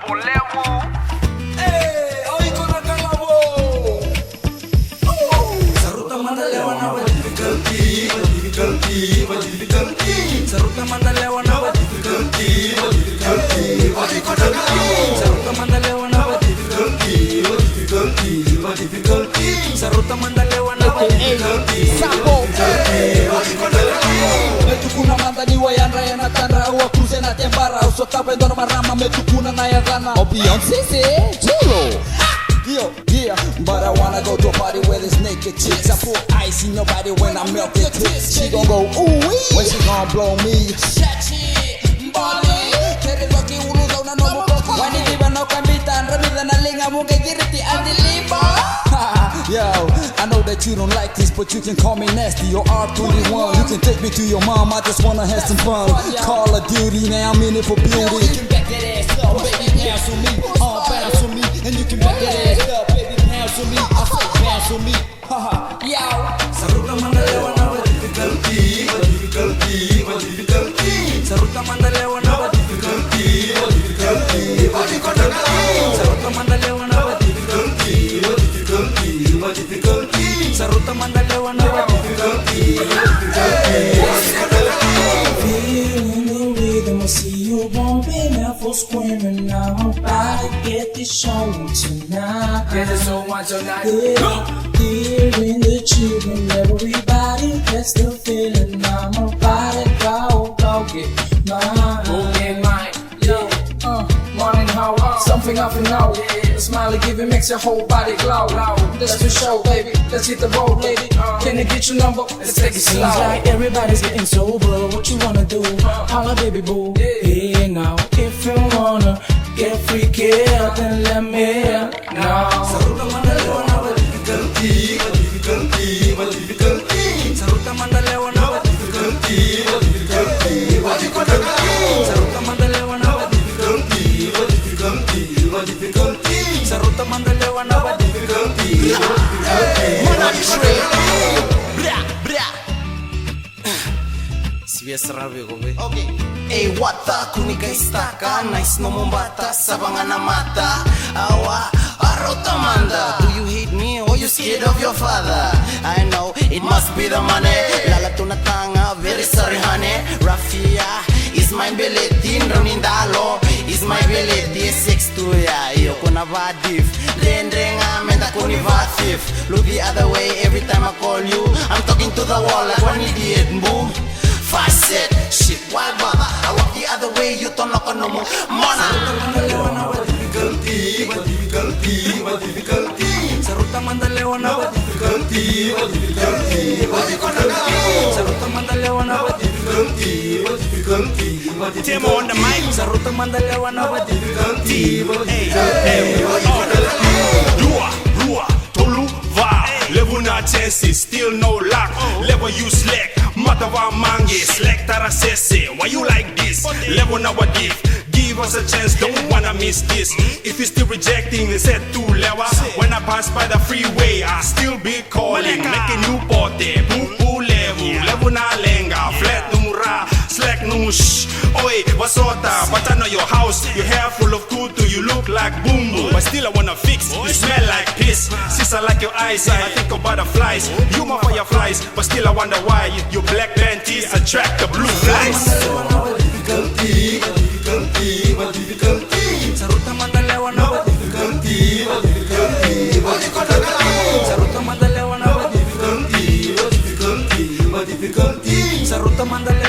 Sapo Levu. Oi kona kalabo. Saruta manda lewa na difficulty. Saruta manda lewa na difficulty. Oi kona kalabo. Saruta manda lewa na difficulty. Saruta manda lewa na difficulty. Sapo Metukuna manda ni wayandra ya natandra Uwa cruze na tembara Usota pendona marama metukuna na yagana Oh Beyonce say Juro. Yeah, but I wanna go to a party where there's naked chicks. I put ice in your body when I melt your tits. She gon' go ooh-wee when she gon' blow me. Shachi, Bali Kere loki ulu daw na nomo poko Wani diba no kambitan Ramida na linga mo kay giriti andi liba. Yo, I know that you don't like this, but you can call me nasty or R21. You can take me to your mom, I just wanna have some fun. Call of Duty, now I'm in it for beauty. You can back that ass up, baby, bounce on me. Bounce on me, and you can back that ass up, baby, bounce on me. I say bounce on me, haha, yo. Saruta manda lewa na difficulty. Saruta manda lewa na difficulty. Saruta manda lewa na Saruta manda lewa na difficulty. Feeling the rhythm, I see you bumping out for screaming. I'm about to get this show tonight. Get it so much tonight. Hearing the children, everybody gets the feeling. I'm about to go get mine. Go get mine. Morning how something off and out. A smiley giving makes your whole body glow. That's for sure, baby. Let's hit the road, lady. Can I get your number? Let's take it slow. Seems like everybody's getting sober. What you wanna do? Holla, baby boo. Hey now, if you wanna get freaky, then let me know. Saruta manda lewa na difficulty. Saruta manda lewa na difficulty. Saruta manda lewa na Saruta manda lewa na difficulty. Okay. Hey, wata kunika istaka nice no mombata sabangana mata awa rauta manda. Do you hate me or you scared of your father? I know it must be the money. Lala tunatanga, very sorry honey. Rafia is my belly, Ramindalo is my belly. 6'2" ya, yo kuna vadif. Lendrenga menda kuni vadif. Look the other way every time I call you. I'm talking to the wall like one idiot boom. Facet, shit, why bother? I walk the other way, you don't knock on no more. Mona. Saruta manda lewa na difficulty. Saruta manda lewa na difficulty. Tim on the mic. Saruta manda lewa na difficulty. Rua, Tolu, Va. Levu na chances, still no luck. Level you slack, mata wa mangi, slack tara sese. Why you like this? Level na vadif. Give us a chance, don't wanna miss this. If you're still rejecting, they said to lewa. When I pass by the freeway, I still be calling. Making you pote, Sapo Levu. Levu na lenga, flat numura, slack nush. Oi, wasota, but I know your house. Your hair full of kutu, you look like boom boom. But still I wanna fix, you smell like piss. Sis, I like your eyes, I think of butterflies. You my fireflies, but still I wonder why your black panties attract the blue flies. Saruta manda lewa na difficulty. Saruta manda lewa na difficulty. Saruta manda lewa